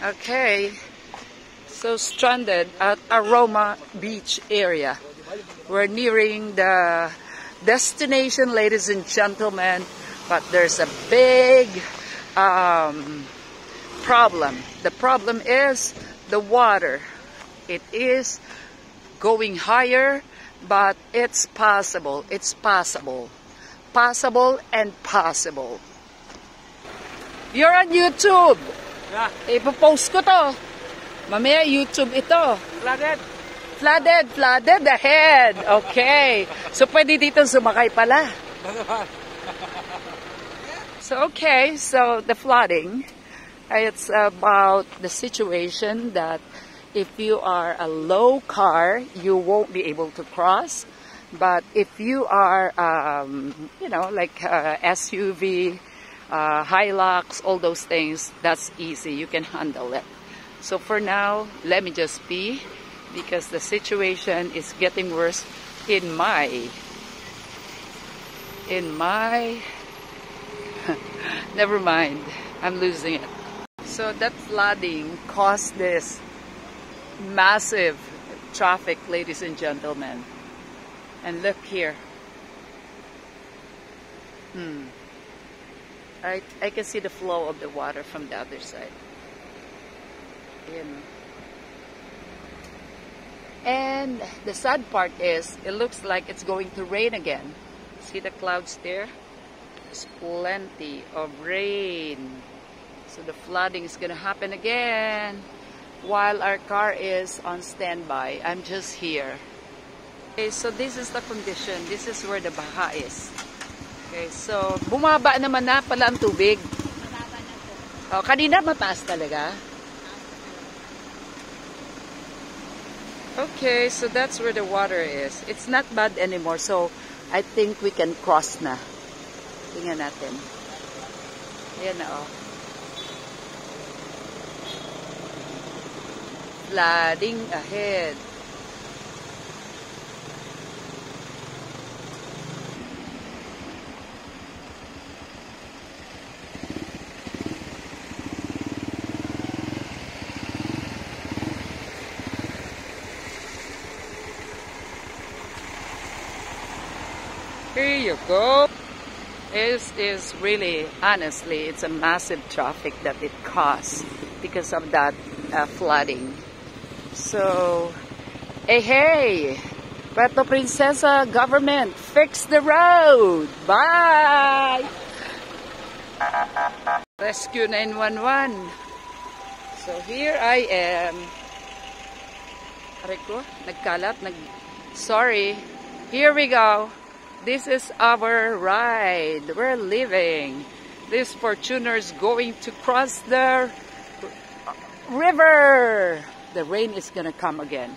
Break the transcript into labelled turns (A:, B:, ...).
A: Okay, so stranded at Aroma Beach area. We're nearing the destination, ladies and gentlemen, but there's a big problem. The problem is the water. It is going higher, but it's possible. It's possible. Possible and possible. You're on YouTube.
B: Yeah.
A: Ipopost ko to. Mamaya YouTube ito.
B: Flooded.
A: Flooded ahead. Okay. So pwede dito sumakay pala. So okay, so the flooding, it's about the situation that if you are a low car, you won't be able to cross. But if you are, you know, like SUV, Hilux, all those things, that's easy. You can handle it. So for now, let me just be, because the situation is getting worse in my never mind, I'm losing it. So that flooding caused this massive traffic, ladies and gentlemen. And look here. I can see the flow of the water from the other side. You know. And the sad part is, it looks like it's going to rain again. See the clouds there? There's plenty of rain. So the flooding is gonna happen again while our car is on standby. I'm just here. Okay, so this is the condition. This is where the baha is. Okay, so bumaba naman na pala ang tubig.
C: Mababa na po.
A: Oh, kanina mataas talaga. Okay, so that's where the water is. It's not bad anymore, so I think we can cross na. Tingnan natin. Ayan na, oh. Flooding ahead. Here you go. It is really, honestly, it's a massive traffic that it caused because of that flooding. So, hey, Puerto Princesa government, fix the road. Bye! Rescue 911. So here I am. Aray ko, nagkalat, sorry. Here we go. This is our ride. We're leaving. This Fortuner is going to cross the river. The rain is gonna come again.